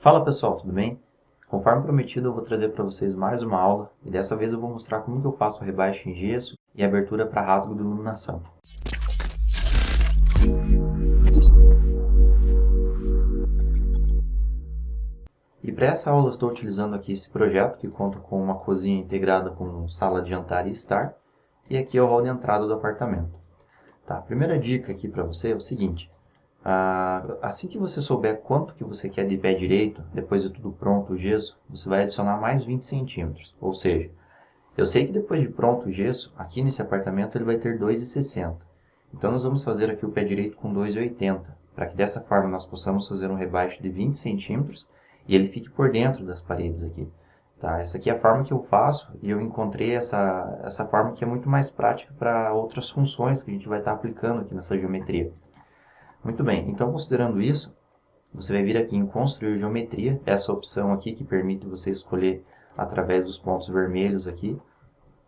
Fala pessoal, tudo bem? Conforme prometido, eu vou trazer para vocês mais uma aula e dessa vez eu vou mostrar como que eu faço o rebaixo em gesso e abertura para rasgo de iluminação. E para essa aula eu estou utilizando aqui esse projeto que conta com uma cozinha integrada com sala de jantar e estar e aqui é o hall de entrada do apartamento. Tá, a primeira dica aqui para você é o seguinte. Assim que você souber quanto que você quer de pé direito, depois de tudo pronto o gesso, você vai adicionar mais 20 centímetros. Ou seja, eu sei que depois de pronto o gesso, aqui nesse apartamento ele vai ter 2,60. Então nós vamos fazer aqui o pé direito com 2,80, para que dessa forma nós possamos fazer um rebaixo de 20 centímetros e ele fique por dentro das paredes aqui. Tá? Essa aqui é a forma que eu faço e eu encontrei essa forma que é muito mais prática para outras funções que a gente vai estar aplicando aqui nessa geometria. Muito bem, então considerando isso, você vai vir aqui em construir geometria, essa opção aqui que permite você escolher através dos pontos vermelhos aqui.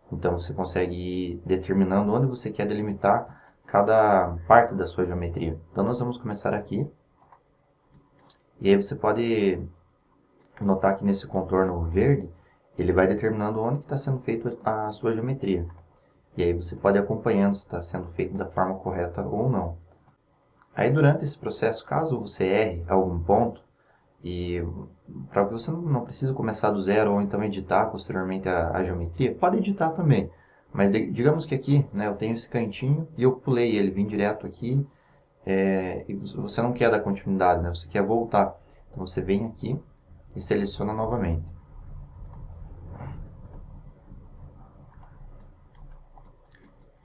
Então você consegue ir determinando onde você quer delimitar cada parte da sua geometria. Então nós vamos começar aqui. E aí você pode notar que nesse contorno verde, ele vai determinando onde está sendo feita a sua geometria. E aí você pode ir acompanhando se está sendo feito da forma correta ou não. Aí durante esse processo, caso você erre algum ponto, e para que você não precisa começar do zero ou então editar posteriormente a geometria, pode editar também. Mas digamos que aqui, né, eu tenho esse cantinho e eu pulei ele, vim direto aqui, e você não quer dar continuidade, né, você quer voltar. Então você vem aqui e seleciona novamente.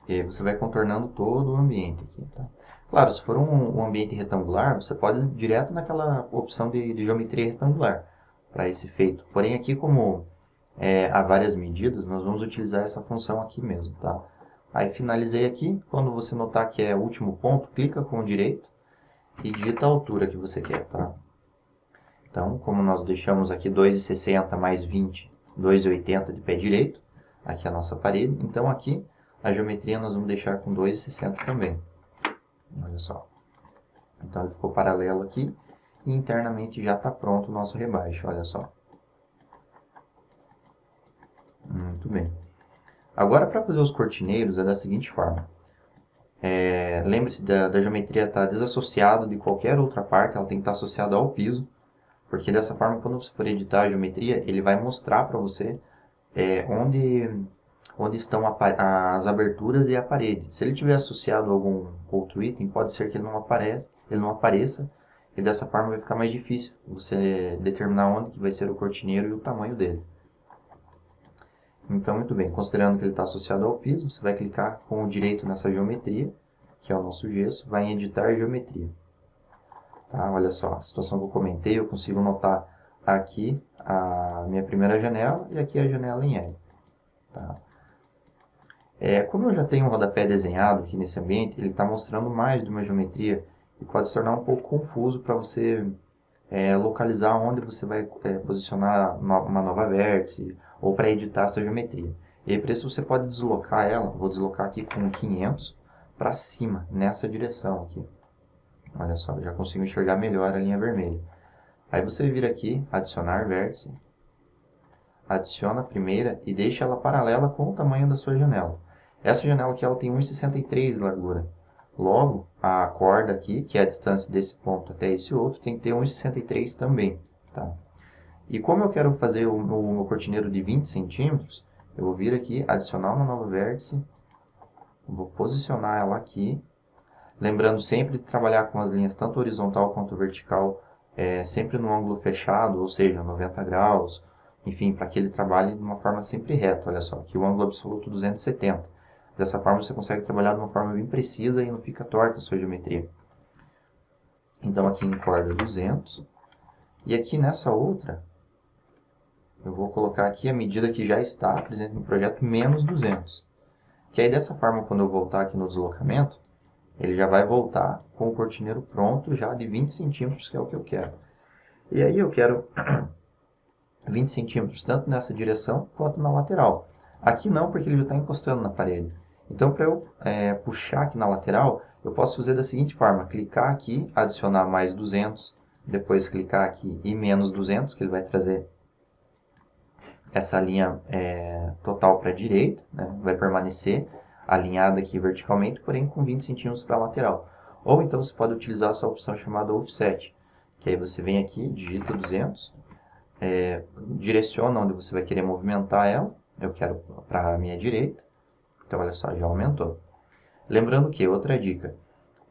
E aí você vai contornando todo o ambiente aqui, tá? Claro, se for um ambiente retangular, você pode ir direto naquela opção de geometria retangular para esse feito. Porém, aqui como há várias medidas, nós vamos utilizar essa função aqui mesmo, tá? Aí finalizei aqui, quando você notar que é o último ponto, clica com o direito e digita a altura que você quer, tá? Então, como nós deixamos aqui 2,60 mais 20, 2,80 de pé direito, aqui é a nossa parede, então aqui a geometria nós vamos deixar com 2,60 também. Olha só. Então ele ficou paralelo aqui e internamente já está pronto o nosso rebaixo, olha só. Muito bem. Agora para fazer os cortineiros é da seguinte forma. Lembre-se da geometria estar desassociada de qualquer outra parte, ela tem que estar associada ao piso, porque dessa forma quando você for editar a geometria, ele vai mostrar para você onde estão as aberturas e a parede. Se ele tiver associado a algum outro item, pode ser que ele não apareça, e dessa forma vai ficar mais difícil você determinar onde que vai ser o cortineiro e o tamanho dele. Então, muito bem, considerando que ele está associado ao piso, você vai clicar com o direito nessa geometria, que é o nosso gesso, vai em editar geometria. Tá? Olha só, a situação que eu comentei, eu consigo notar aqui a minha primeira janela e aqui a janela em L. Tá? Como eu já tenho um rodapé desenhado aqui nesse ambiente, ele está mostrando mais de uma geometria e pode se tornar um pouco confuso para você localizar onde você vai posicionar uma nova vértice ou para editar essa geometria. E aí, para isso você pode deslocar ela, vou deslocar aqui com 500 para cima, nessa direção aqui. Olha só, eu já consigo enxergar melhor a linha vermelha. Aí você vir aqui, adicionar vértice, adiciona a primeira e deixa ela paralela com o tamanho da sua janela. Essa janela aqui ela tem 1,63 de largura. Logo, a corda aqui, que é a distância desse ponto até esse outro, tem que ter 1,63 também. Tá? E como eu quero fazer o meu cortineiro de 20 centímetros, eu vou vir aqui, adicionar uma nova vértice, vou posicionar ela aqui, lembrando sempre de trabalhar com as linhas tanto horizontal quanto vertical, sempre no ângulo fechado, ou seja, 90 graus, enfim, para que ele trabalhe de uma forma sempre reta. Olha só, aqui o ângulo absoluto 270. Dessa forma você consegue trabalhar de uma forma bem precisa e não fica torta a sua geometria. Então aqui em corda 200. E aqui nessa outra, eu vou colocar aqui a medida que já está presente no projeto, menos 200. Que aí dessa forma, quando eu voltar aqui no deslocamento, ele já vai voltar com o cortineiro pronto já de 20 centímetros, que é o que eu quero. E aí eu quero 20 centímetros tanto nessa direção quanto na lateral. Aqui não, porque ele já está encostando na parede. Então, para eu puxar aqui na lateral, eu posso fazer da seguinte forma. Clicar aqui, adicionar mais 200 depois clicar aqui em menos 200, que ele vai trazer essa linha total para a direita, né? Vai permanecer alinhada aqui verticalmente, porém com 20 centímetros para a lateral. Ou então você pode utilizar essa opção chamada Offset, que aí você vem aqui, digita 200, direciona onde você vai querer movimentar ela. Eu quero para a minha direita, então olha só, já aumentou. Lembrando que, outra dica,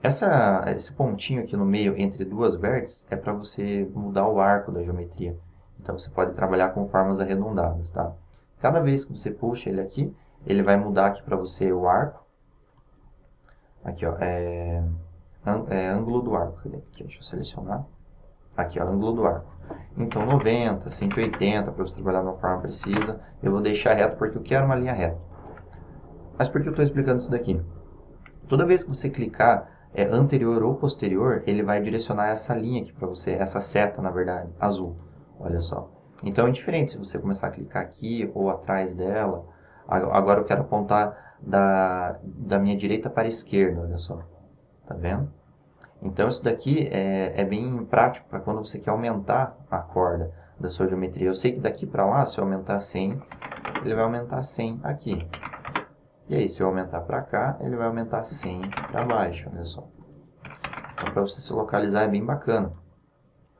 esse pontinho aqui no meio entre duas vértices é para você mudar o arco da geometria. Então você pode trabalhar com formas arredondadas, tá? Cada vez que você puxa ele aqui, ele vai mudar aqui para você o arco. Aqui, ó, ângulo do arco. Aqui, deixa eu selecionar. Aqui, ó, ângulo do arco. Então 90, 180, para você trabalhar de uma forma precisa. Eu vou deixar reto porque eu quero uma linha reta. Mas por que eu estou explicando isso daqui? Toda vez que você clicar anterior ou posterior, ele vai direcionar essa linha aqui para você, essa seta, na verdade, azul. Olha só. Então é diferente se você começar a clicar aqui ou atrás dela. Agora eu quero apontar da minha direita para a esquerda, olha só. Tá vendo? Então isso daqui é bem prático para quando você quer aumentar a corda da sua geometria. Eu sei que daqui para lá, se eu aumentar 100, ele vai aumentar 100 aqui. E aí, se eu aumentar para cá, ele vai aumentar 100 para baixo, olha só. Então, para você se localizar é bem bacana.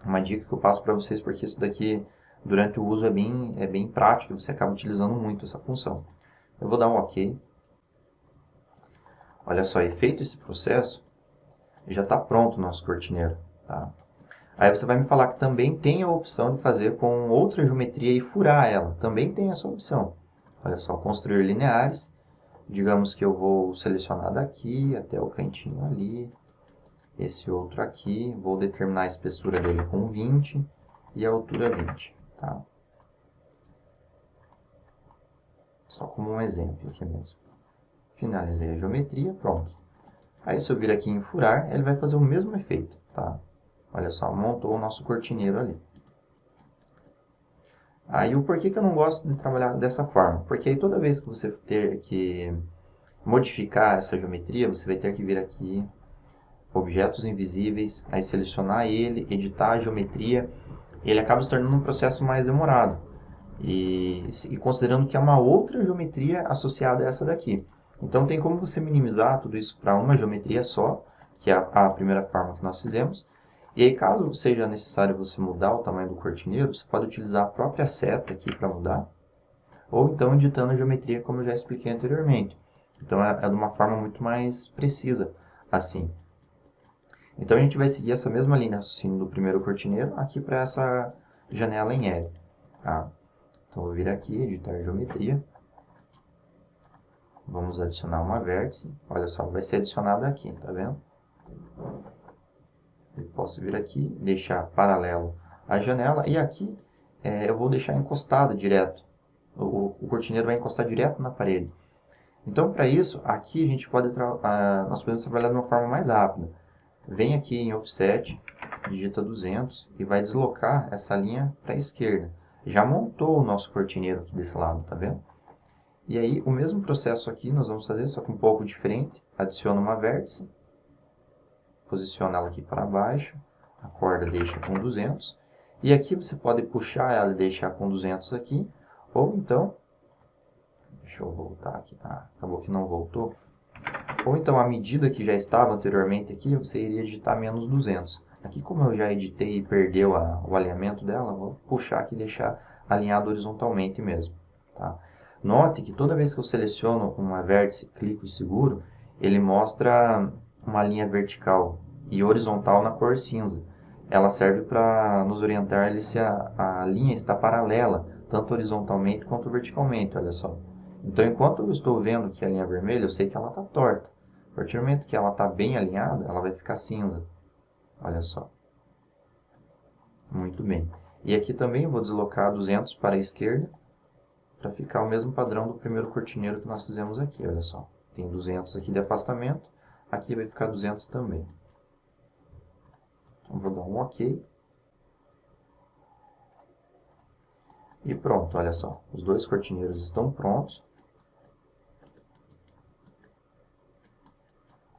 Uma dica que eu passo para vocês, porque isso daqui, durante o uso, é bem prático, você acaba utilizando muito essa função. Eu vou dar um OK. Olha só, feito esse processo, já está pronto o nosso cortineiro, tá? Aí você vai me falar que também tem a opção de fazer com outra geometria e furar ela. Também tem essa opção. Olha só, construir lineares. Digamos que eu vou selecionar daqui até o cantinho ali, esse outro aqui, vou determinar a espessura dele com 20 e a altura 20, tá? Só como um exemplo aqui mesmo. Finalizei a geometria, pronto. Aí se eu vir aqui em furar, ele vai fazer o mesmo efeito, tá? Olha só, montou o nosso cortineiro ali. Aí o porquê que eu não gosto de trabalhar dessa forma? Porque aí toda vez que você ter que modificar essa geometria, você vai ter que vir aqui, objetos invisíveis, aí selecionar ele, editar a geometria, ele acaba se tornando um processo mais demorado. E considerando que é uma outra geometria associada a essa daqui. Então tem como você minimizar tudo isso para uma geometria só, que é a primeira forma que nós fizemos. E aí, caso seja necessário você mudar o tamanho do cortineiro, você pode utilizar a própria seta aqui para mudar, ou então editando a geometria, como eu já expliquei anteriormente. Então é de uma forma muito mais precisa assim. Então a gente vai seguir essa mesma linha de raciocínio do primeiro cortineiro aqui para essa janela em L. Tá? Então vou vir aqui, editar geometria. Vamos adicionar uma vértice. Olha só, vai ser adicionada aqui, tá vendo? Eu posso vir aqui, deixar paralelo à janela e aqui eu vou deixar encostado direto. O cortineiro vai encostar direto na parede. Então para isso, aqui a gente nós podemos trabalhar de uma forma mais rápida. Vem aqui em Offset, digita 200 e vai deslocar essa linha para a esquerda. Já montou o nosso cortineiro aqui desse lado, tá vendo? E aí, o mesmo processo aqui nós vamos fazer, só que um pouco diferente. Adiciona uma vértice, posiciona ela aqui para baixo, a corda deixa com 200. E aqui você pode puxar ela e deixar com 200 aqui, ou então, deixa eu voltar aqui, acabou que não voltou. Ou então a medida que já estava anteriormente aqui, você iria digitar menos 200. Aqui como eu já editei e perdeu o alinhamento dela, vou puxar aqui e deixar alinhado horizontalmente mesmo. Tá? Note que toda vez que eu seleciono uma vértice, clico e seguro, ele mostra uma linha vertical e horizontal na cor cinza. Ela serve para nos orientar se a linha está paralela, tanto horizontalmente quanto verticalmente, olha só. Então, enquanto eu estou vendo que a linha é vermelha, eu sei que ela está torta. A partir do momento que ela está bem alinhada, ela vai ficar cinza. Olha só. Muito bem. E aqui também eu vou deslocar 200 para a esquerda, para ficar o mesmo padrão do primeiro cortineiro que nós fizemos aqui. Olha só. Tem 200 aqui de afastamento, aqui vai ficar 200 também. Então, vou dar um OK. E pronto, olha só. Os dois cortineiros estão prontos.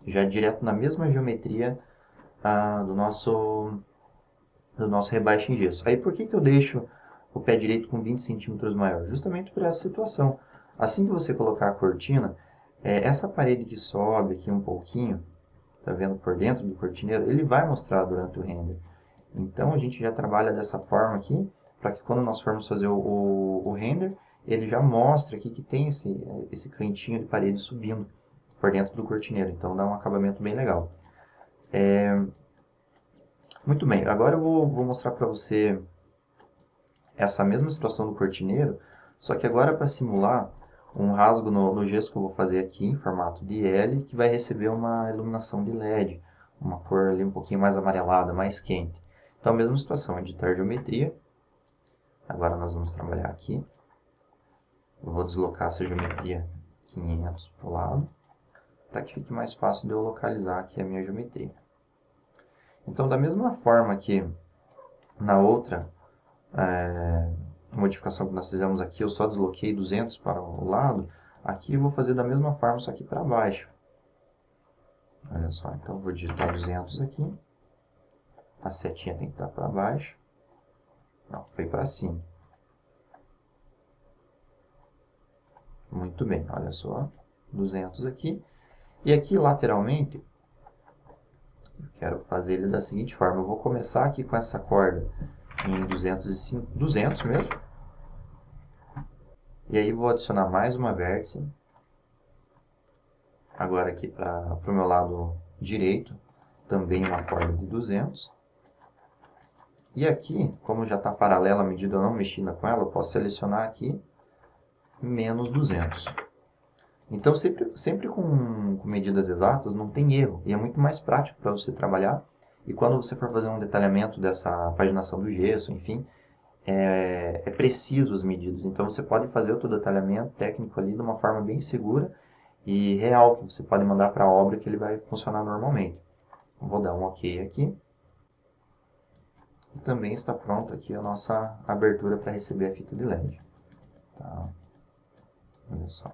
Já direto na mesma geometria do nosso do nosso rebaixo em gesso. Aí por que eu deixo o pé direito com 20 centímetros maior? Justamente por essa situação. Assim que você colocar a cortina, essa parede que sobe aqui um pouquinho, tá vendo por dentro do cortineiro, ele vai mostrar durante o render. Então a gente já trabalha dessa forma aqui, para que quando nós formos fazer o render, ele já mostra aqui que tem esse cantinho de parede subindo por dentro do cortineiro. Então dá um acabamento bem legal. Muito bem, agora eu vou mostrar para você essa mesma situação do cortineiro, só que agora para simular um rasgo no gesso que eu vou fazer aqui em formato de L, que vai receber uma iluminação de LED, uma cor ali um pouquinho mais amarelada, mais quente. Então, a mesma situação, editar geometria. Agora nós vamos trabalhar aqui. Eu vou deslocar essa geometria 500 para o lado, para que fique mais fácil de eu localizar aqui a minha geometria. Então, da mesma forma que na outra modificação que nós fizemos aqui, eu só desloquei 200 para o lado, aqui eu vou fazer da mesma forma, só que para baixo. Olha só, então eu vou digitar 200 aqui, a setinha tem que estar para baixo, não, foi para cima. Muito bem, olha só, 200 aqui, e aqui lateralmente, eu quero fazer ele da seguinte forma, eu vou começar aqui com essa corda em 200 mesmo, e aí vou adicionar mais uma vértice, agora aqui para o meu lado direito, também uma corda de 200. E aqui, como já está paralela à medida, eu não mexi com ela, eu posso selecionar aqui menos 200. Então, sempre com medidas exatas, não tem erro. E é muito mais prático para você trabalhar. E quando você for fazer um detalhamento dessa paginação do gesso, enfim, é preciso as medidas. Então, você pode fazer o seu detalhamento técnico ali de uma forma bem segura e real, que você pode mandar para a obra que ele vai funcionar normalmente. Vou dar um OK aqui. E também está pronta aqui a nossa abertura para receber a fita de LED. Tá? Olha só.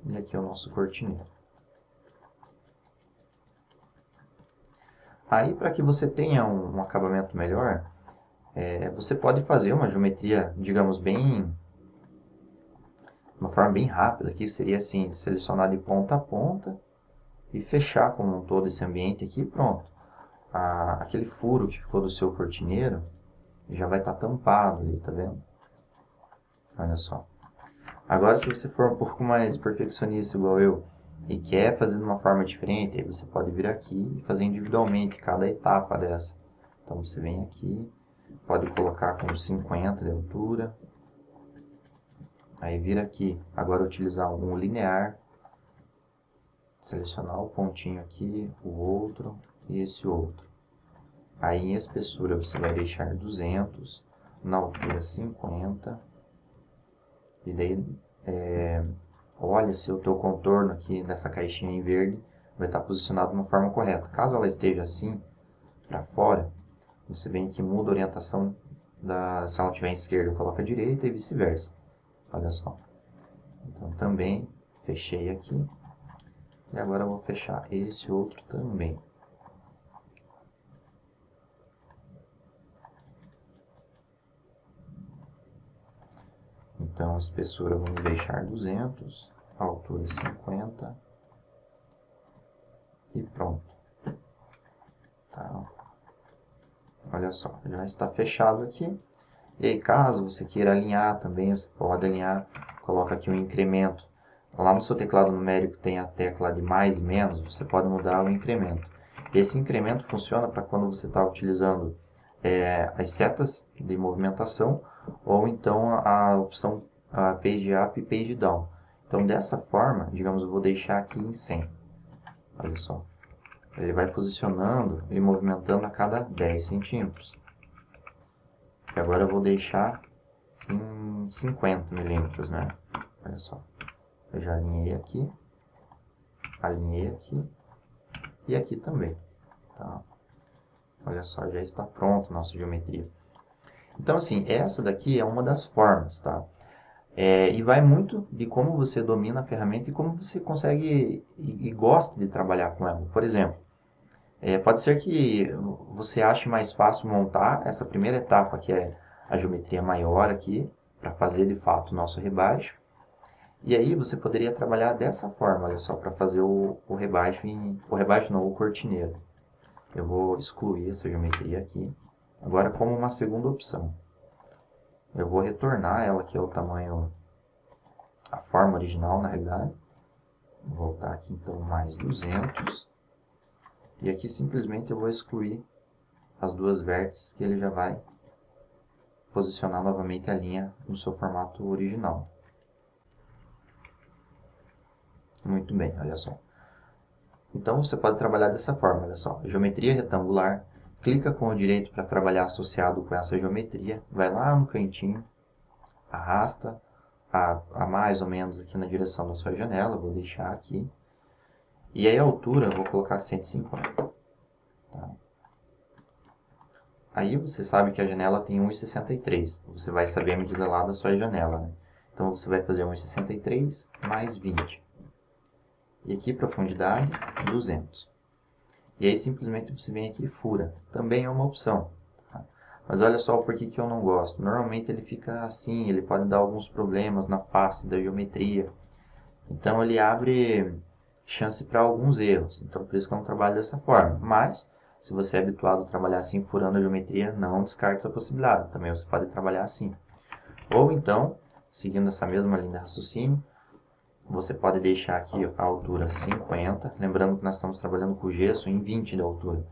E aqui é o nosso cortineiro. Aí, para que você tenha um acabamento melhor, você pode fazer uma geometria, digamos, uma forma bem rápida, que seria assim, selecionar de ponta a ponta e fechar como um todo esse ambiente aqui e pronto. Aquele furo que ficou do seu cortineiro já vai estar tampado ali, tá vendo? Olha só. Agora, se você for um pouco mais perfeccionista igual eu e quer fazer de uma forma diferente, aí você pode vir aqui e fazer individualmente cada etapa dessa. Então, você vem aqui, pode colocar com 50 de altura. Aí, vir aqui, agora utilizar um linear. Selecionar o pontinho aqui, o outro e esse outro. Aí, em espessura, você vai deixar 200, na altura 50. E daí, olha se o teu contorno aqui nessa caixinha em verde vai estar posicionado de uma forma correta. Caso ela esteja assim, para fora, você vem aqui e muda a orientação, se ela estiver em esquerda, coloca a direita e vice-versa. Olha só. Então, também fechei aqui. E agora eu vou fechar esse outro também. Então, a espessura vamos deixar 200, a altura 50 e pronto. Tá. Olha só, já está fechado aqui. E aí, caso você queira alinhar também, você pode alinhar, coloca aqui um incremento. Lá no seu teclado numérico tem a tecla de mais e menos, você pode mudar o incremento. Esse incremento funciona para quando você está utilizando as setas de movimentação ou então a opção Page Up e Page Down. Então, dessa forma, digamos, eu vou deixar aqui em 100. Olha só. Ele vai posicionando e movimentando a cada 10 centímetros. E agora eu vou deixar em 50 milímetros, né? Olha só. Eu já alinhei aqui e aqui também. Tá? Olha só, já está pronto a nossa geometria. Então, assim, essa daqui é uma das formas, tá? E vai muito de como você domina a ferramenta e como você consegue e gosta de trabalhar com ela. Por exemplo, Pode ser que você ache mais fácil montar essa primeira etapa, que é a geometria maior aqui, para fazer de fato o nosso rebaixo. E aí você poderia trabalhar dessa forma, olha só, para fazer o rebaixo o rebaixo não, o cortineiro. Eu vou excluir essa geometria aqui. Agora como uma segunda opção. Eu vou retornar ela aqui ao tamanho, a forma original na realidade. Vou voltar aqui então mais 200. E aqui simplesmente eu vou excluir as duas vértices que ele já vai posicionar novamente a linha no seu formato original. Muito bem, olha só. Então você pode trabalhar dessa forma, olha só. Geometria retangular, clica com o direito para trabalhar associado com essa geometria, vai lá no cantinho, arrasta a mais ou menos aqui na direção da sua janela, vou deixar aqui. E aí a altura eu vou colocar 150. Tá? Aí você sabe que a janela tem 1,63. Você vai saber a medida lá da sua janela, né? Então você vai fazer 1,63 mais 20. E aqui profundidade 200. E aí simplesmente você vem aqui e fura. Também é uma opção. Tá? Mas olha só o porquê que eu não gosto. Normalmente ele fica assim, ele pode dar alguns problemas na face da geometria. Então ele abre chance para alguns erros. Então por isso que eu não trabalho dessa forma. Mas se você é habituado a trabalhar assim, furando a geometria, não descarte essa possibilidade. Também você pode trabalhar assim. Ou então, seguindo essa mesma linha de raciocínio, você pode deixar aqui a altura 50, lembrando que nós estamos trabalhando com gesso em 20 de altura.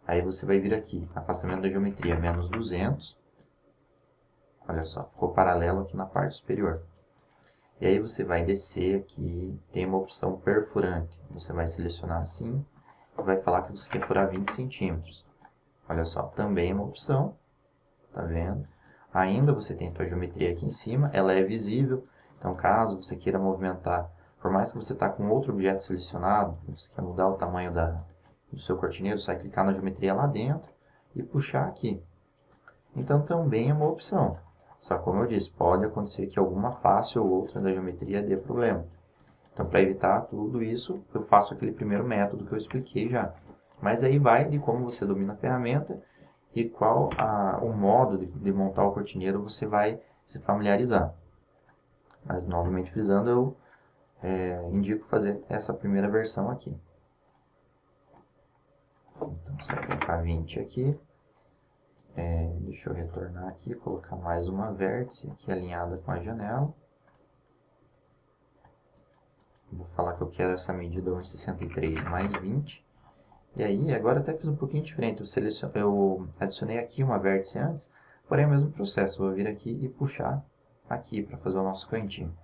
Aí você vai vir aqui, afastamento da geometria, menos 200. Olha só, ficou paralelo aqui na parte superior. E aí você vai descer aqui, tem uma opção perfurante. Você vai selecionar assim, e vai falar que você quer furar 20 centímetros. Olha só, também é uma opção, tá vendo? Ainda você tem a sua geometria aqui em cima, ela é visível. Então, caso você queira movimentar, por mais que você está com outro objeto selecionado, você quer mudar o tamanho do seu cortineiro, você vai clicar na geometria lá dentro e puxar aqui. Então, também é uma opção. Só como eu disse, pode acontecer que alguma face ou outra da geometria dê problema. Então, para evitar tudo isso, eu faço aquele primeiro método que eu expliquei já. Mas aí vai de como você domina a ferramenta e qual o modo de montar o cortineiro você vai se familiarizar. Mas, novamente frisando, eu indico fazer essa primeira versão aqui. Então, você vai colocar 20 aqui. Deixa eu retornar aqui, colocar mais uma vértice aqui alinhada com a janela. Vou falar que eu quero essa medida 1,63 mais 20. E aí, agora até fiz um pouquinho diferente. Eu adicionei aqui uma vértice antes, porém é o mesmo processo. Vou vir aqui e puxar aqui para fazer o nosso cantinho.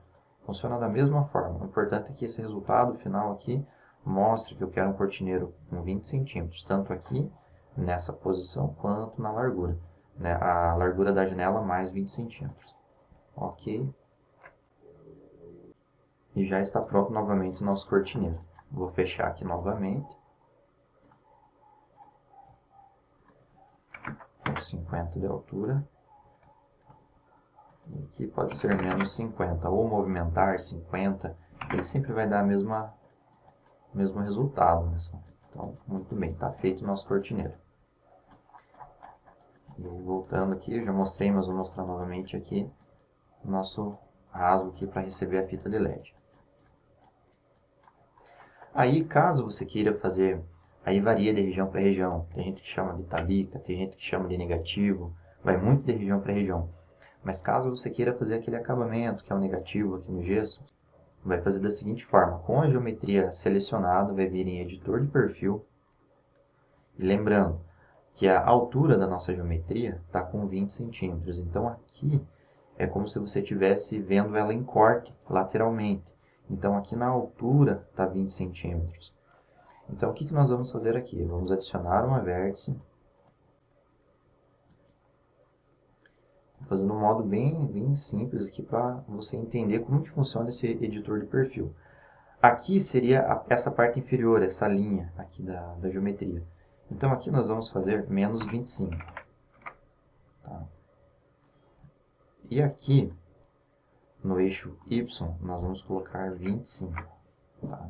Funciona da mesma forma. O importante é que esse resultado final aqui mostre que eu quero um cortineiro com 20 centímetros, tanto aqui nessa posição quanto na largura. Né? A largura da janela mais 20 centímetros. Ok. E já está pronto novamente o nosso cortineiro. Vou fechar aqui novamente. Com 50 de altura. E aqui pode ser menos 50 ou movimentar 50. Ele sempre vai dar o mesmo resultado. Né? Então, muito bem, está feito o nosso cortineiro. E aí, voltando aqui, eu já mostrei, mas vou mostrar novamente aqui o nosso rasgo aqui para receber a fita de LED. Aí, caso você queira fazer, aí varia de região para região. Tem gente que chama de tabica, tem gente que chama de negativo, vai muito de região para região. Mas caso você queira fazer aquele acabamento, que é o negativo aqui no gesso, vai fazer da seguinte forma. Com a geometria selecionada, vai vir em editor de perfil. E lembrando que a altura da nossa geometria está com 20 centímetros. Então aqui é como se você estivesse vendo ela em corte lateralmente. Então aqui na altura está 20 centímetros. Então o que nós vamos fazer aqui? Vamos adicionar uma vértice. Fazendo um modo bem simples aqui para você entender como que funciona esse editor de perfil. Aqui seria essa parte inferior, essa linha aqui da geometria. Então aqui nós vamos fazer menos 25. Tá? E aqui, no eixo Y, nós vamos colocar 25. Tá?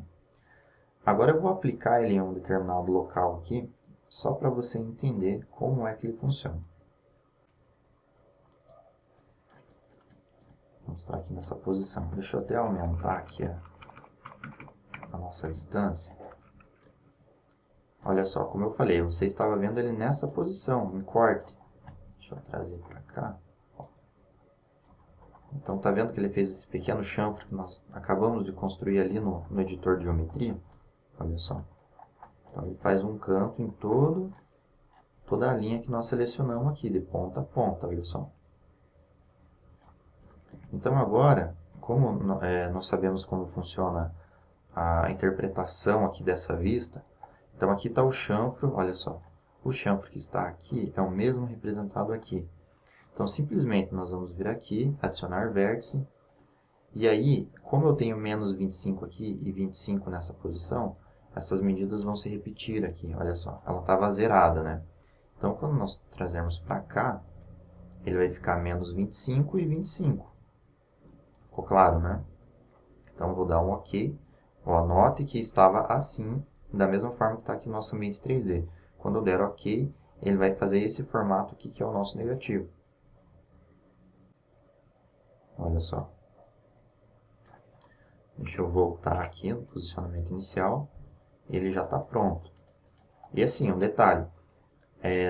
Agora eu vou aplicar ele em um determinado local aqui, só para você entender como é que ele funciona. Vou mostrar aqui nessa posição. Deixa eu até aumentar aqui a nossa distância. Olha só, como eu falei, você estava vendo ele nessa posição, em corte. Deixa eu trazer para cá. Então, tá vendo que ele fez esse pequeno chanfre que nós acabamos de construir ali no editor de geometria? Olha só. Então, ele faz um canto em toda a linha que nós selecionamos aqui, de ponta a ponta, olha só. Então, agora, como nós sabemos como funciona a interpretação aqui dessa vista, então aqui está o chanfro, olha só. O chanfro que está aqui é o mesmo representado aqui. Então, simplesmente, nós vamos vir aqui, adicionar vértice. E aí, como eu tenho menos 25 aqui e 25 nessa posição, essas medidas vão se repetir aqui. Olha só, ela estava zerada, né? Então, quando nós trazermos para cá, ele vai ficar menos 25 e 25. Ficou claro, né? Então, eu vou dar um OK. Ou anote que estava assim, da mesma forma que está aqui no nosso ambiente 3D. Quando eu der OK, ele vai fazer esse formato aqui, que é o nosso negativo. Olha só. Deixa eu voltar aqui no posicionamento inicial. Ele já está pronto. E assim, um detalhe.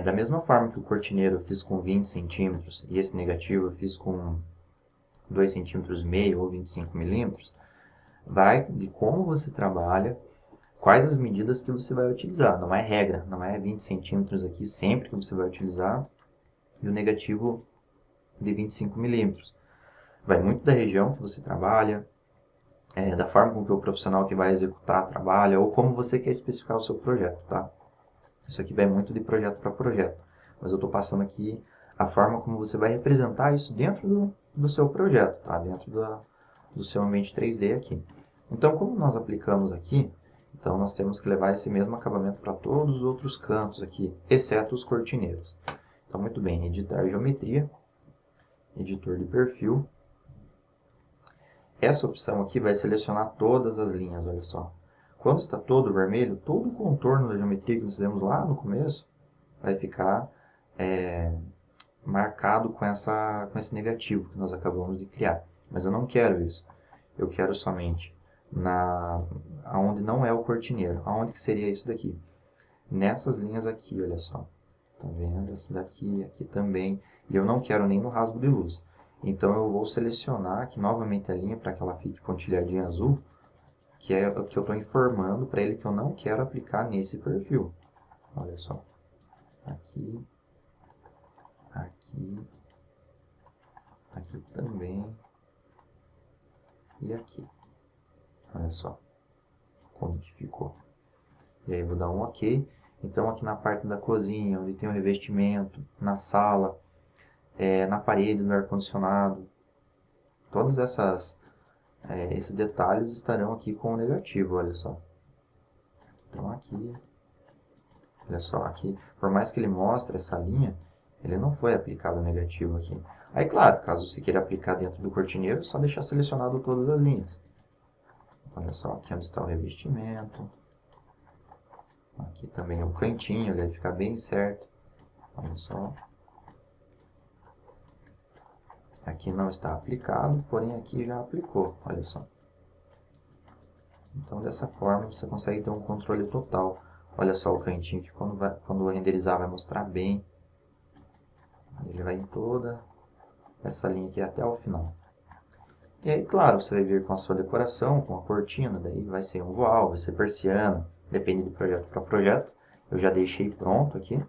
Da mesma forma que o cortineiro eu fiz com 20 centímetros e esse negativo eu fiz com 2,5 cm ou 25 milímetros, vai de como você trabalha, quais as medidas que você vai utilizar. Não é regra, não é 20 centímetros aqui sempre que você vai utilizar e o negativo de 25 milímetros. Vai muito da região que você trabalha, da forma com que o profissional que vai executar trabalha ou como você quer especificar o seu projeto, tá? Isso aqui vai muito de projeto para projeto, mas eu estou passando aqui a forma como você vai representar isso dentro do seu projeto, tá? Dentro do seu ambiente 3D aqui. Então, como nós aplicamos aqui, então nós temos que levar esse mesmo acabamento para todos os outros cantos aqui, exceto os cortineiros. Então, muito bem, editar geometria, editor de perfil. Essa opção aqui vai selecionar todas as linhas, olha só. Quando está todo vermelho, todo o contorno da geometria que nós fizemos lá no começo vai ficar marcado com esse negativo que nós acabamos de criar. Mas eu não quero isso. Eu quero somente aonde não é o cortineiro. Aonde que seria isso daqui? Nessas linhas aqui, olha só. Tá vendo? Essa daqui, aqui também. E eu não quero nem no rasgo de luz. Então eu vou selecionar aqui novamente a linha para que ela fique pontilhadinha azul, que é o que eu estou informando para ele que eu não quero aplicar nesse perfil. Olha só. Aqui, aqui, aqui também e aqui. Olha só como que ficou. E aí eu vou dar um OK. Então aqui na parte da cozinha, onde tem o revestimento, na sala, na parede, no ar-condicionado, todos esses detalhes estarão aqui com o negativo, olha só. Então aqui, olha só, aqui, por mais que ele mostre essa linha, ele não foi aplicado o negativo aqui. Aí, claro, caso você queira aplicar dentro do cortineiro, é só deixar selecionado todas as linhas. Olha só, aqui onde está o revestimento. Aqui também o cantinho, ele vai ficar bem certo. Olha só. Aqui não está aplicado, porém aqui já aplicou, olha só. Então, dessa forma, você consegue ter um controle total. Olha só o cantinho que quando renderizar vai mostrar bem. Ele vai em toda essa linha aqui até o final. E aí, claro, você vai vir com a sua decoração, com a cortina, daí vai ser um voal, vai ser persiana, depende de projeto para projeto. Eu já deixei pronto aqui.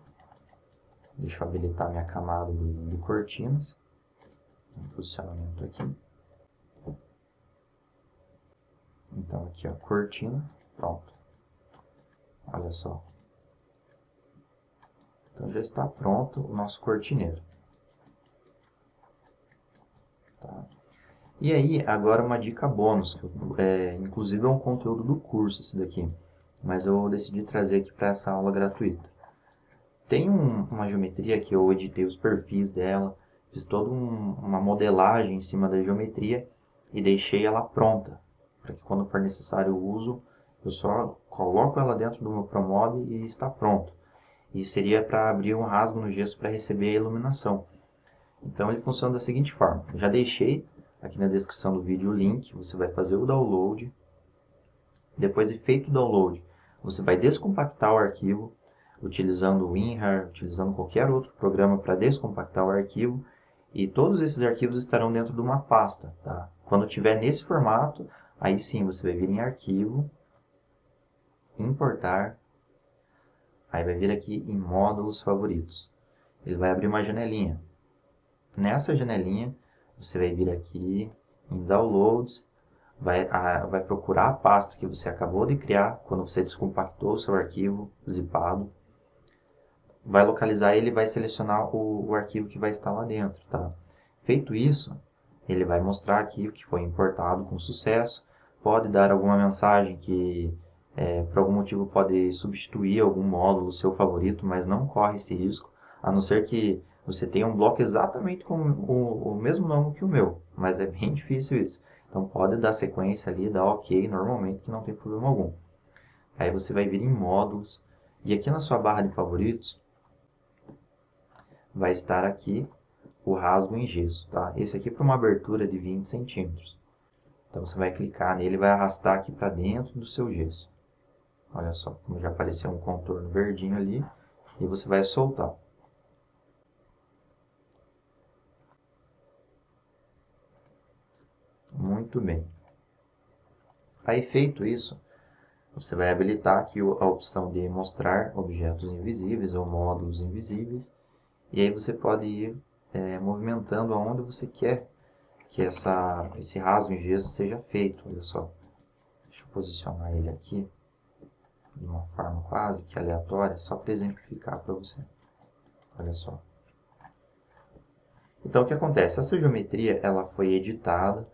Deixa eu habilitar minha camada de cortinas. Posicionamento aqui. Então aqui a cortina, pronto. Olha só. Então já está pronto o nosso cortineiro. Tá? E aí, agora uma dica bônus, que inclusive é um conteúdo do curso esse daqui, mas eu decidi trazer aqui para essa aula gratuita. Tem uma geometria que eu editei os perfis dela, fiz toda uma modelagem em cima da geometria e deixei ela pronta, para que quando for necessário o uso, Eu só coloco ela dentro do meu Promob e está pronto. E seria para abrir um rasgo no gesso para receber a iluminação. Então ele funciona da seguinte forma. Eu já deixei aqui na descrição do vídeo o link. Você vai fazer o download. Depois de feito o download, você vai descompactar o arquivo utilizando o WinRAR, utilizando qualquer outro programa para descompactar o arquivo. E todos esses arquivos estarão dentro de uma pasta. Tá? Quando estiver nesse formato, aí sim você vai vir em arquivo, importar, aí vai vir aqui em módulos favoritos. Ele vai abrir uma janelinha. Nessa janelinha, você vai vir aqui em downloads, vai procurar a pasta que você acabou de criar, quando você descompactou o seu arquivo zipado. Vai localizar ele e vai selecionar o arquivo que vai estar lá dentro. Tá? Feito isso, ele vai mostrar aqui o que foi importado com sucesso. Pode dar alguma mensagem que, por algum motivo, pode substituir algum módulo seu favorito, mas não corre esse risco, a não ser que você tenha um bloco exatamente com o mesmo nome que o meu, mas é bem difícil isso. Então pode dar sequência ali, dar OK normalmente, que não tem problema algum. Aí você vai vir em módulos, e aqui na sua barra de favoritos, vai estar aqui o rasgo em gesso. Tá? Esse aqui é para uma abertura de 20 centímetros. Então você vai clicar nele e vai arrastar aqui para dentro do seu gesso. Olha só, como já apareceu um contorno verdinho ali, e você vai soltar. Muito bem. Aí feito isso, você vai habilitar aqui a opção de mostrar objetos invisíveis ou módulos invisíveis. E aí você pode ir movimentando aonde você quer que esse rasgo em gesso seja feito. Olha só. Deixa eu posicionar ele aqui de uma forma quase que aleatória, só para exemplificar para você. Olha só. Então o que acontece? Essa geometria ela foi editada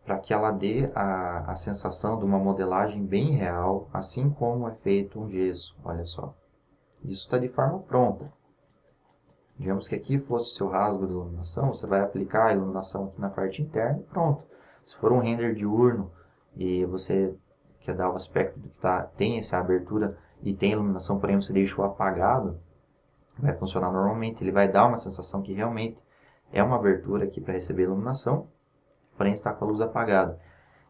para que ela dê a sensação de uma modelagem bem real, assim como é feito um gesso. Olha só. Isso está de forma pronta. Digamos que aqui fosse o seu rasgo de iluminação, você vai aplicar a iluminação aqui na parte interna e pronto. Se for um render diurno e você quer dar o aspecto de que tem essa abertura e tem iluminação, porém você deixou apagado, vai funcionar normalmente. Ele vai dar uma sensação que realmente é uma abertura aqui para receber iluminação, porém está com a luz apagada.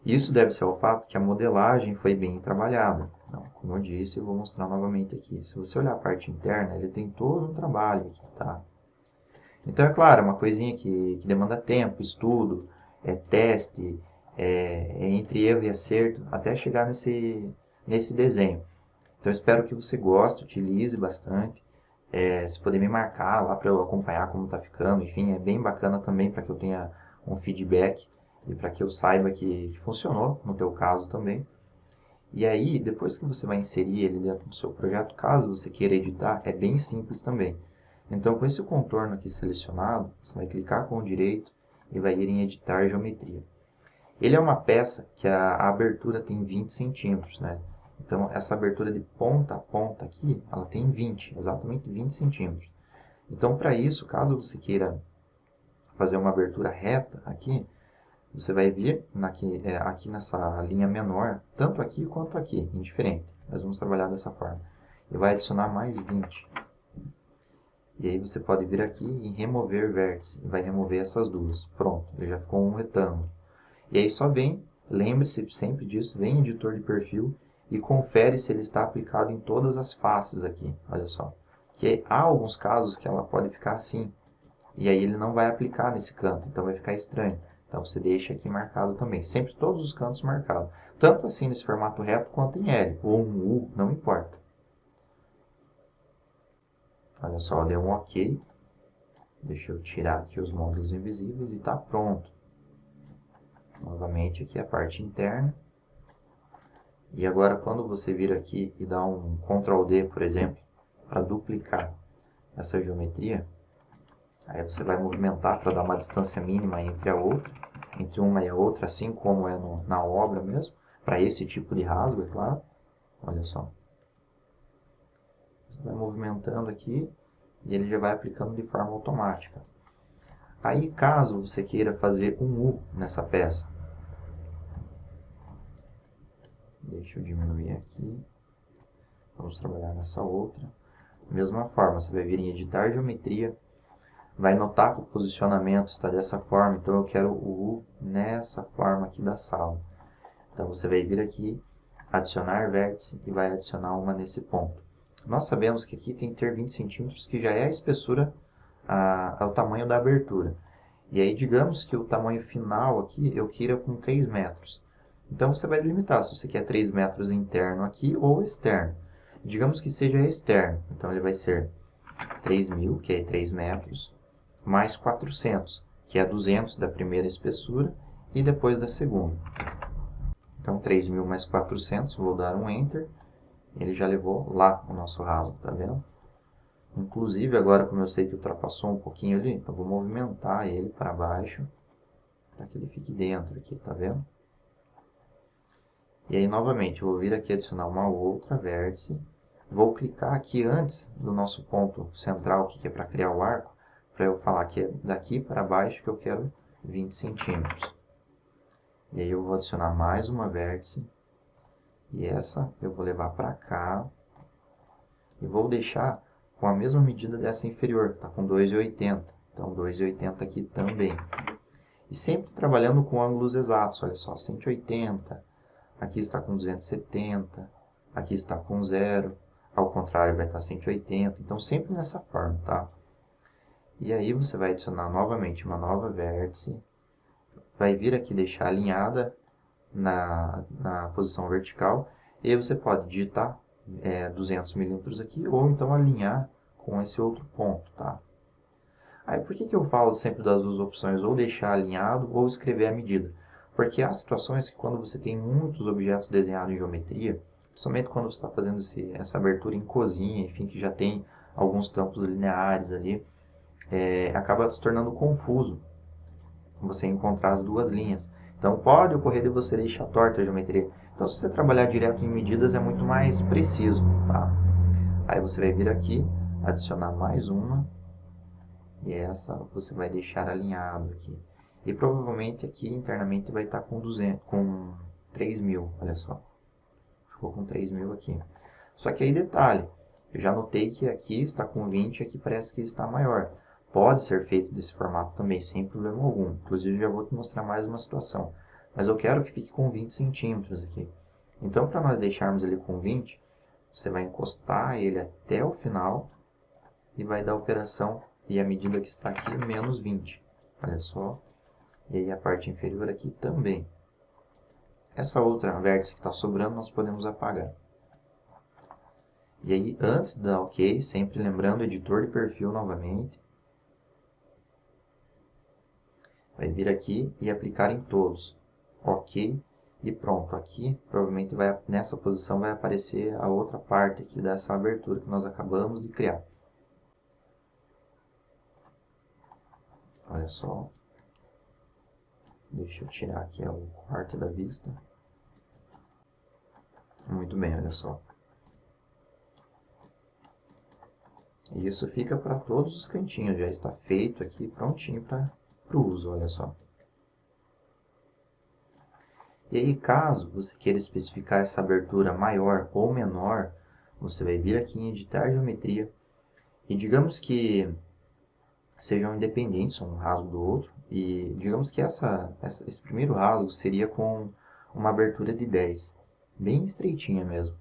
Isso deve ser ao fato que a modelagem foi bem trabalhada. Então, como eu disse, eu vou mostrar novamente aqui. Se você olhar a parte interna, ele tem todo um trabalho aqui, tá? Então, é claro, é uma coisinha que demanda tempo, estudo, teste, entre erro e acerto, até chegar nesse desenho. Então, eu espero que você goste, utilize bastante. Se puder me marcar lá para eu acompanhar como está ficando, enfim, é bem bacana também para que eu tenha um feedback e para que eu saiba que funcionou, no teu caso também. E aí, depois que você vai inserir ele dentro do seu projeto, caso você queira editar, é bem simples também. Então, com esse contorno aqui selecionado, você vai clicar com o direito e vai ir em editar geometria. Ele é uma peça que a abertura tem 20 centímetros, né? Então, essa abertura de ponta a ponta aqui, ela tem 20, exatamente 20 centímetros. Então, para isso, caso você queira fazer uma abertura reta aqui, você vai vir aqui nessa linha menor, tanto aqui quanto aqui, indiferente. Nós vamos trabalhar dessa forma. E vai adicionar mais 20. E aí você pode vir aqui em remover vértice, e vai remover essas duas. Pronto, ele já ficou um retângulo. E aí só vem, lembre-se sempre disso, vem em editor de perfil e confere se ele está aplicado em todas as faces aqui. Olha só. Que há alguns casos que ela pode ficar assim. E aí ele não vai aplicar nesse canto, então vai ficar estranho. Então você deixa aqui marcado também. Sempre todos os cantos marcados. Tanto assim nesse formato reto quanto em L. Ou um U, não importa. Olha só, deu um OK. Deixa eu tirar aqui os módulos invisíveis e está pronto. Novamente aqui a parte interna. E agora quando você vir aqui e dar um Ctrl D, por exemplo, para duplicar essa geometria, aí você vai movimentar para dar uma distância mínima entre uma e a outra, assim como é na obra mesmo, para esse tipo de rasgo, é claro. Olha só. Você vai movimentando aqui e ele já vai aplicando de forma automática. Aí, caso você queira fazer um U nessa peça, Deixa eu diminuir aqui. Vamos trabalhar nessa outra. Da mesma forma, você vai vir em editar geometria, vai notar que o posicionamento está dessa forma, então eu quero o U nessa forma aqui da sala. Então você vai vir aqui, adicionar vértice e vai adicionar uma nesse ponto. Nós sabemos que aqui tem que ter 20 centímetros, que já é a espessura, é o tamanho da abertura. E aí digamos que o tamanho final aqui eu queira com 3 metros. Então você vai delimitar se você quer 3 metros interno aqui ou externo. Digamos que seja externo, então ele vai ser 3.000, que é 3 metros, mais 400, que é 200 da primeira espessura e depois da segunda. Então 3.000 mais 400, vou dar um Enter, ele já levou lá o nosso rasgo, tá vendo? Inclusive agora, como eu sei que ultrapassou um pouquinho ali, eu vou movimentar ele para baixo, para que ele fique dentro aqui, tá vendo? E aí novamente, eu vou vir aqui adicionar uma outra vértice, vou clicar aqui antes do nosso ponto central, que é para criar o arco, para eu falar que é daqui para baixo que eu quero 20 centímetros. E aí eu vou adicionar mais uma vértice, e essa eu vou levar para cá, e vou deixar com a mesma medida dessa inferior, que está com 2,80. Então 2,80 aqui também. E sempre trabalhando com ângulos exatos, olha só, 180, aqui está com 270, aqui está com 0, ao contrário vai estar 180, então sempre nessa forma, tá? E aí você vai adicionar novamente uma nova vértice, vai vir aqui deixar alinhada na posição vertical, e aí você pode digitar 200 milímetros aqui, ou então alinhar com esse outro ponto, tá? Aí por que eu falo sempre das duas opções, ou deixar alinhado, ou escrever a medida? Porque há situações que quando você tem muitos objetos desenhados em geometria, principalmente quando você está fazendo essa abertura em cozinha, enfim, que já tem alguns tampos lineares ali, acaba se tornando confuso você encontrar as duas linhas. Então pode ocorrer de você deixar torta a geometria. Então se você trabalhar direto em medidas é muito mais preciso, tá? Aí você vai vir aqui, adicionar mais uma, e essa você vai deixar alinhado aqui. E provavelmente aqui internamente vai estar com 3.000, olha só. Ficou com 3.000 aqui. Só que aí detalhe, eu já notei que aqui está com 20 e aqui parece que está maior. Pode ser feito desse formato também, sem problema algum. Inclusive já vou te mostrar mais uma situação. Mas eu quero que fique com 20 centímetros aqui. Então para nós deixarmos ele com 20, você vai encostar ele até o final e vai dar a operação e a medida que está aqui menos 20. Olha só. E aí a parte inferior aqui também. Essa outra vértice que está sobrando nós podemos apagar. E aí antes de dar OK, sempre lembrando editor de perfil novamente. Vai vir aqui e aplicar em todos. OK. E pronto. Aqui provavelmente nessa posição vai aparecer a outra parte aqui dessa abertura que nós acabamos de criar. Olha só. Deixa eu tirar aqui o corte da vista. Muito bem, olha só. E isso fica para todos os cantinhos. Já está feito aqui, prontinho para o uso, olha só. E aí, caso você queira especificar essa abertura maior ou menor, você vai vir aqui em editar geometria. E digamos que sejam independentes um rasgo do outro. E digamos que esse primeiro rasgo seria com uma abertura de 10, bem estreitinha mesmo.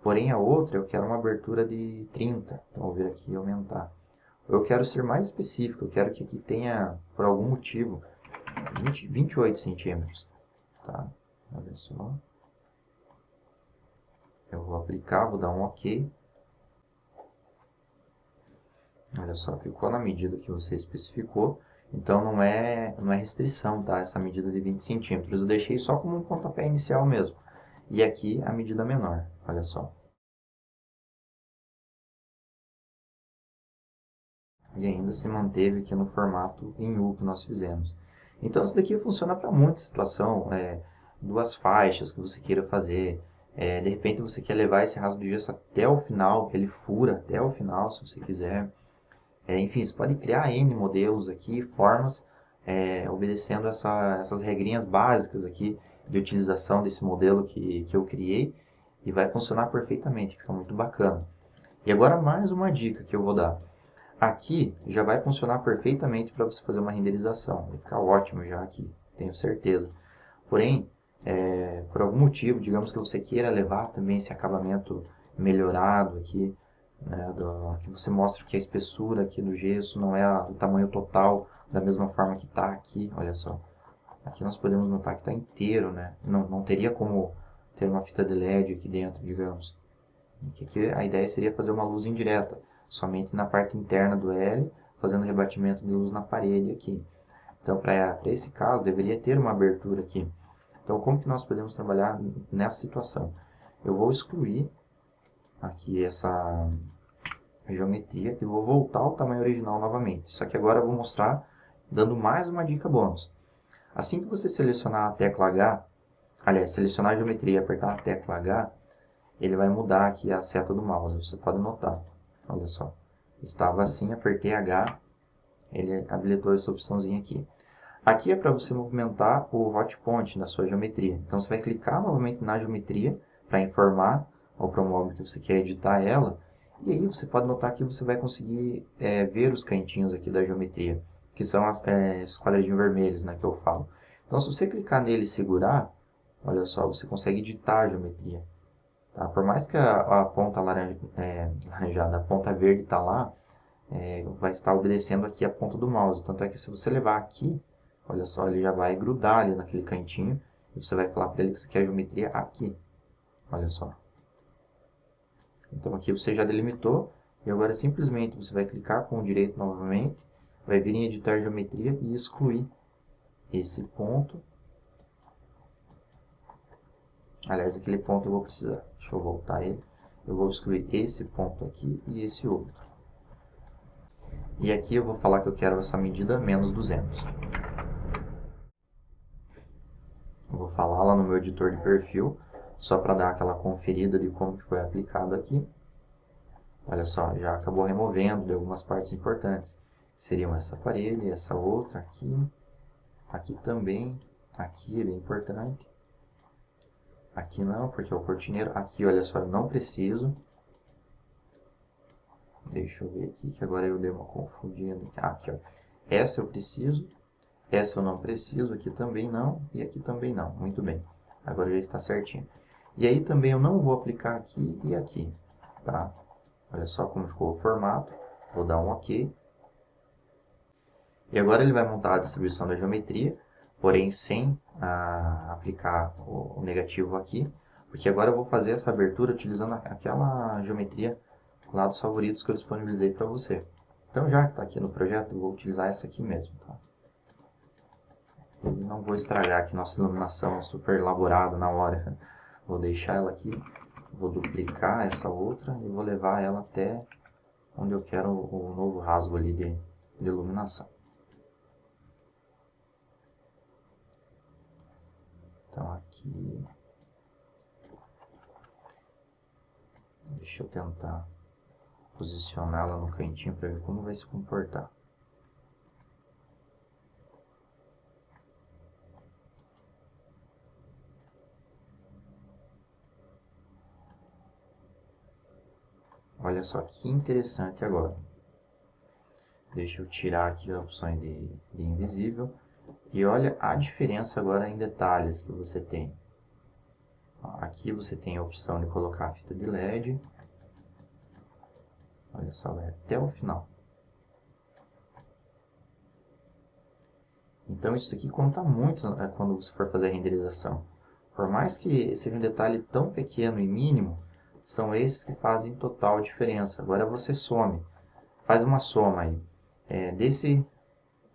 Porém a outra eu quero uma abertura de 30, então vou vir aqui e aumentar. Eu quero ser mais específico, eu quero que aqui tenha, por algum motivo, 28 centímetros. Tá? Olha só. Eu vou aplicar, vou dar um OK. Olha só, ficou na medida que você especificou. Então não é restrição, tá? Essa medida de 20 centímetros. Eu deixei só como um pontapé inicial mesmo. E aqui a medida menor, olha só. E ainda se manteve aqui no formato em U que nós fizemos. Então isso daqui funciona para muita situação, duas faixas que você queira fazer, de repente você quer levar esse rasgo de gesso até o final, que ele fura até o final se você quiser. Enfim, você pode criar N modelos aqui, formas, obedecendo essas regrinhas básicas aqui. de utilização desse modelo que eu criei e vai funcionar perfeitamente, fica muito bacana. E agora mais uma dica que eu vou dar. Aqui já vai funcionar perfeitamente para você fazer uma renderização, vai ficar ótimo já aqui, tenho certeza. Porém, por algum motivo, digamos que você queira levar também esse acabamento melhorado aqui, né, que você mostre que a espessura aqui do gesso não é o tamanho total da mesma forma que está aqui, olha só. Aqui nós podemos notar que está inteiro, né? Não teria como ter uma fita de LED aqui dentro, digamos. Aqui a ideia seria fazer uma luz indireta, somente na parte interna do L, fazendo rebatimento de luz na parede aqui. Então, para esse caso, deveria ter uma abertura aqui. Então, como que nós podemos trabalhar nessa situação? Eu vou excluir aqui essa geometria e vou voltar ao tamanho original novamente. Só que agora eu vou mostrar dando mais uma dica bônus. Assim que você selecionar a tecla H, aliás, selecionar a geometria e apertar a tecla H, ele vai mudar aqui a seta do mouse, você pode notar. Olha só, estava assim, apertei H, ele habilitou essa opçãozinha aqui. Aqui é para você movimentar o hot point da sua geometria. Então você vai clicar novamente na geometria para informar ao promóvel que você quer editar ela. E aí você pode notar que você vai conseguir ver os cantinhos aqui da geometria, que são esses quadradinhos vermelhos, né, que eu falo. Então se você clicar nele e segurar, olha só, você consegue editar a geometria. Tá? Por mais que a ponta laranjada, a ponta verde está lá, vai estar obedecendo aqui a ponta do mouse. Tanto é que se você levar aqui, olha só, ele já vai grudar ali naquele cantinho. E você vai falar para ele que você quer a geometria aqui. Olha só. Então aqui você já delimitou. E agora simplesmente você vai clicar com o direito novamente. Vai vir em editar geometria e excluir esse ponto. Aliás, aquele ponto eu vou precisar. Deixa eu voltar ele. Eu vou excluir esse ponto aqui e esse outro. E aqui eu vou falar que eu quero essa medida menos 200. Eu vou falar lá no meu editor de perfil, só para dar aquela conferida de como que foi aplicado aqui. Olha só, já acabou removendo de algumas partes importantes. Seriam essa parede, essa outra aqui, aqui também, aqui é bem importante. Aqui não, porque é o cortineiro. Aqui, olha só, eu não preciso. Deixa eu ver aqui, que agora eu dei uma confundida. Aqui, ó. Essa eu preciso. Essa eu não preciso, aqui também não, e aqui também não. Muito bem, agora já está certinho. E aí também eu não vou aplicar aqui e aqui, tá? Olha só como ficou o formato, vou dar um OK. E agora ele vai montar a distribuição da geometria, porém sem aplicar o negativo aqui, porque agora eu vou fazer essa abertura utilizando aquela geometria lá dos favoritos que eu disponibilizei para você. Então já que está aqui no projeto, eu vou utilizar essa aqui mesmo, tá? Não vou estragar aqui nossa iluminação super elaborada na hora. Vou deixar ela aqui, vou duplicar essa outra e vou levar ela até onde eu quero o novo rasgo ali de iluminação. Então aqui, deixa eu tentar posicioná-la no cantinho para ver como vai se comportar. Olha só que interessante agora. Deixa eu tirar aqui a opção de invisível. E olha a diferença agora em detalhes que você tem. Aqui você tem a opção de colocar a fita de LED. Olha só, vai até o final. Então isso aqui conta muito quando você for fazer a renderização. Por mais que seja um detalhe tão pequeno e mínimo, são esses que fazem total diferença. Agora você some, faz uma soma aí, desse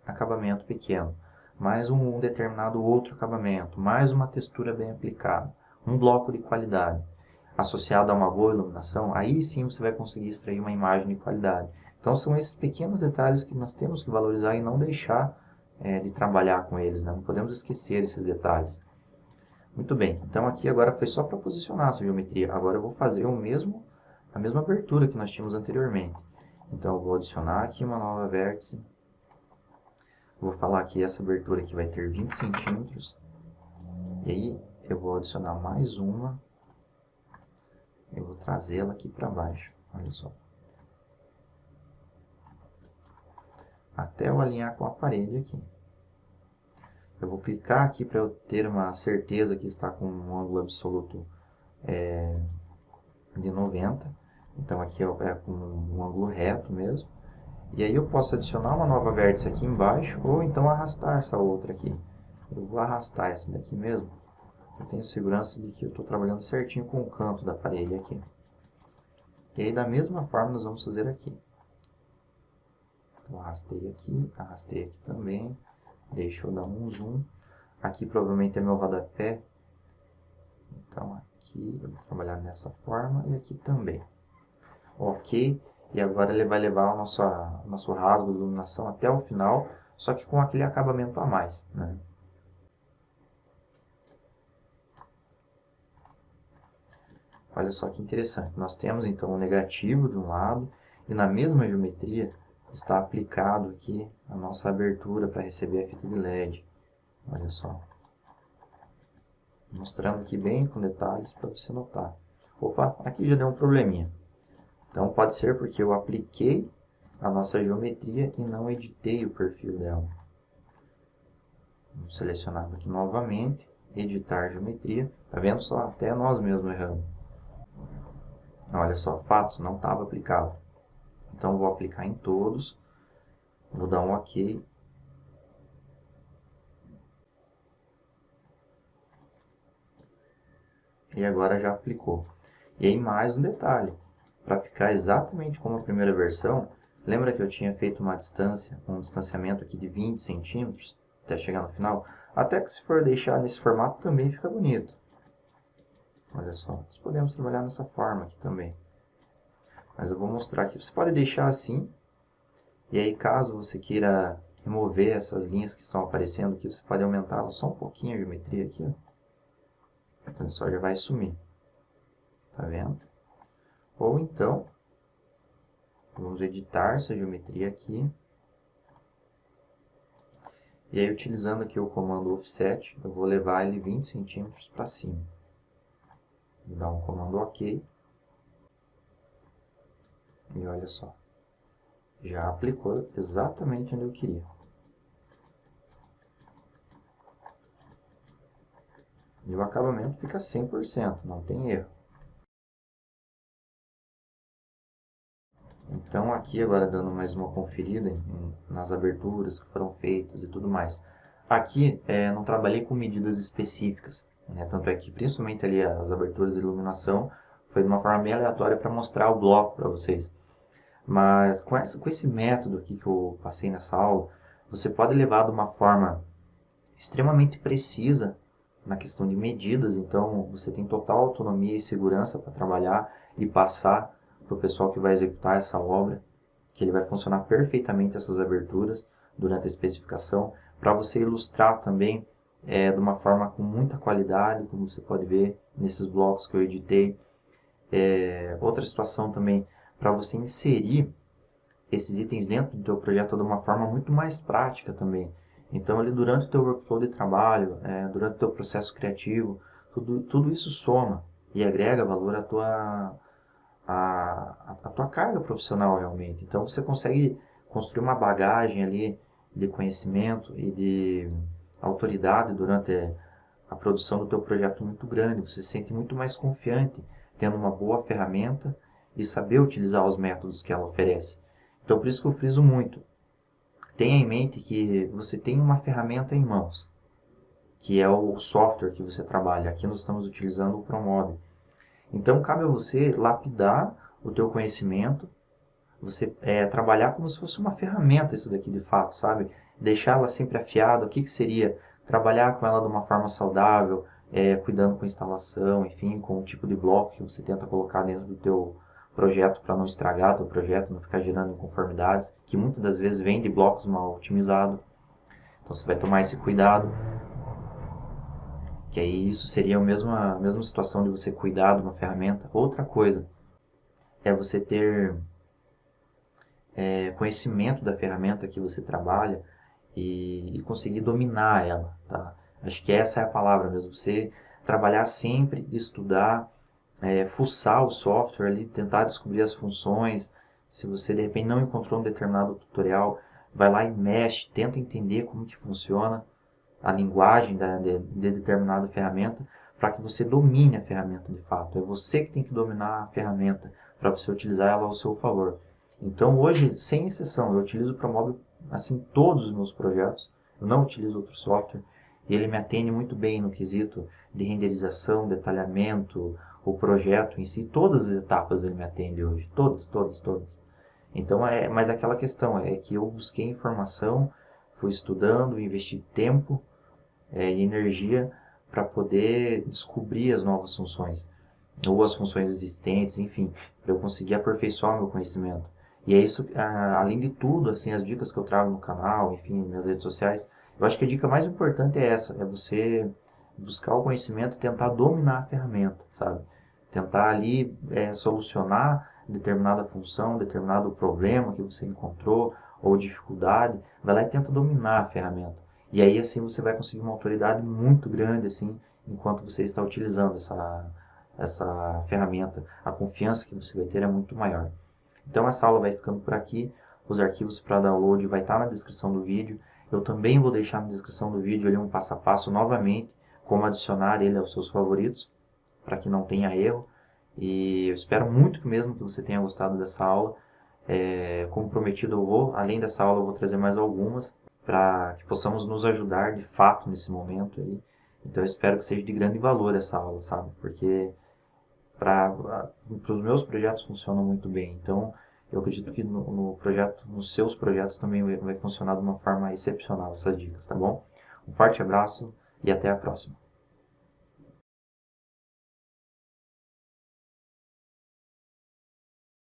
acabamento pequeno, mais um determinado outro acabamento, mais uma textura bem aplicada, um bloco de qualidade, associado a uma boa iluminação, aí sim você vai conseguir extrair uma imagem de qualidade. Então são esses pequenos detalhes que nós temos que valorizar e não deixar de trabalhar com eles, né? Não podemos esquecer esses detalhes. Muito bem, então aqui agora foi só para posicionar essa geometria. Agora eu vou fazer a mesma abertura que nós tínhamos anteriormente. Então eu vou adicionar aqui uma nova vértice. Vou falar que essa abertura aqui vai ter 20 centímetros. E aí eu vou adicionar mais uma. Eu vou trazê-la aqui para baixo. Olha só. Até eu alinhar com a parede aqui. Eu vou clicar aqui para eu ter uma certeza que está com um ângulo absoluto de 90. Então aqui é com um ângulo reto mesmo. E aí eu posso adicionar uma nova vértice aqui embaixo, ou então arrastar essa outra aqui. Eu vou arrastar essa daqui mesmo. Eu tenho segurança de que eu estou trabalhando certinho com o canto da parede aqui. E aí da mesma forma nós vamos fazer aqui. Então arrastei aqui também. Deixa eu dar um zoom. Aqui provavelmente é meu rodapé. Então aqui eu vou trabalhar dessa forma e aqui também. Ok. E agora ele vai levar o nosso rasgo de iluminação até o final, só que com aquele acabamento a mais, né? Olha só que interessante. Nós temos então o negativo de um lado e na mesma geometria está aplicado aqui a nossa abertura para receber a fita de LED. Olha só. Mostrando aqui bem com detalhes para você notar. Opa, aqui já deu um probleminha. Então pode ser porque eu apliquei a nossa geometria e não editei o perfil dela. Vamos selecionar aqui novamente, editar geometria. Tá vendo só? Até nós mesmos erramos. Olha só, fatos não estava aplicado. Então vou aplicar em todos. Vou dar um OK. E agora já aplicou. E aí mais um detalhe. Para ficar exatamente como a primeira versão, lembra que eu tinha feito uma distância, um distanciamento aqui de 20 centímetros até chegar no final? Até que se for deixar nesse formato também fica bonito. Olha só, nós podemos trabalhar nessa forma aqui também. Mas eu vou mostrar aqui. Você pode deixar assim. E aí caso você queira remover essas linhas que estão aparecendo aqui, você pode aumentá-la só um pouquinho a geometria aqui. Ó. Olha só, já vai sumir. Tá vendo? Ou então, vamos editar essa geometria aqui. E aí, utilizando aqui o comando Offset, eu vou levar ele 20 centímetros para cima. Vou dar um comando OK. E olha só. Já aplicou exatamente onde eu queria. E o acabamento fica 100%, não tem erro. Então aqui agora dando mais uma conferida nas aberturas que foram feitas e tudo mais. Aqui não trabalhei com medidas específicas, né? Tanto é que principalmente ali as aberturas de iluminação foi de uma forma bem aleatória para mostrar o bloco para vocês. Mas com esse método aqui que eu passei nessa aula, você pode levar de uma forma extremamente precisa na questão de medidas, então você tem total autonomia e segurança para trabalhar e passar para o pessoal que vai executar essa obra, que ele vai funcionar perfeitamente essas aberturas durante a especificação, para você ilustrar também de uma forma com muita qualidade, como você pode ver nesses blocos que eu editei. Outra situação também, para você inserir esses itens dentro do teu projeto de uma forma muito mais prática também. Então, ali durante o teu workflow de trabalho, durante o teu processo criativo, tudo isso soma e agrega valor à tua carga profissional realmente. Então, você consegue construir uma bagagem ali de conhecimento e de autoridade durante a produção do teu projeto muito grande. Você se sente muito mais confiante tendo uma boa ferramenta e saber utilizar os métodos que ela oferece. Então, por isso que eu friso muito. Tenha em mente que você tem uma ferramenta em mãos, que é o software que você trabalha. Aqui nós estamos utilizando o Promob. Então, cabe a você lapidar o teu conhecimento, você trabalhar como se fosse uma ferramenta isso daqui de fato, sabe? Deixar ela sempre afiada. O que seria? Trabalhar com ela de uma forma saudável, cuidando com a instalação, enfim, com o tipo de bloco que você tenta colocar dentro do teu projeto para não estragar teu projeto, não ficar gerando inconformidades, que muitas das vezes vem de blocos mal otimizados. Então você vai tomar esse cuidado, que aí isso seria a mesma situação de você cuidar de uma ferramenta. Outra coisa é você ter conhecimento da ferramenta que você trabalha e conseguir dominar ela, tá? Acho que essa é a palavra mesmo. Você trabalhar sempre, estudar, fuçar o software ali, tentar descobrir as funções. Se você de repente não encontrou um determinado tutorial, vai lá e mexe, tenta entender como que funciona a linguagem de determinada ferramenta para que você domine a ferramenta de fato. É você que tem que dominar a ferramenta para você utilizar ela ao seu favor. Então hoje, sem exceção, eu utilizo o Promobile assim todos os meus projetos. Eu não utilizo outro software. E ele me atende muito bem no quesito de renderização, detalhamento, o projeto em si, todas as etapas ele me atende hoje, todas, todas, todas. Então, mas aquela questão é que eu busquei informação, fui estudando, investi tempo e energia para poder descobrir as novas funções, ou as funções existentes, enfim, para eu conseguir aperfeiçoar meu conhecimento. E é isso, além de tudo, assim, as dicas que eu trago no canal, enfim, nas minhas redes sociais, eu acho que a dica mais importante é essa, é você buscar o conhecimento e tentar dominar a ferramenta, sabe? Tentar ali solucionar determinada função, determinado problema que você encontrou, ou dificuldade, vai lá e tenta dominar a ferramenta. E aí, assim, você vai conseguir uma autoridade muito grande, assim, enquanto você está utilizando essa ferramenta. A confiança que você vai ter é muito maior. Então, essa aula vai ficando por aqui. Os arquivos para download vai estar na descrição do vídeo. Eu também vou deixar na descrição do vídeo ali um passo a passo novamente, como adicionar ele aos seus favoritos, para que não tenha erro. E eu espero muito mesmo que você tenha gostado dessa aula. Como prometido, além dessa aula, eu vou trazer mais algumas para que possamos nos ajudar de fato nesse momento aí. Então eu espero que seja de grande valor essa aula, sabe? Porque para os meus projetos funciona muito bem. Então eu acredito que nos seus projetos também vai funcionar de uma forma excepcional essas dicas, tá bom? Um forte abraço e até a próxima.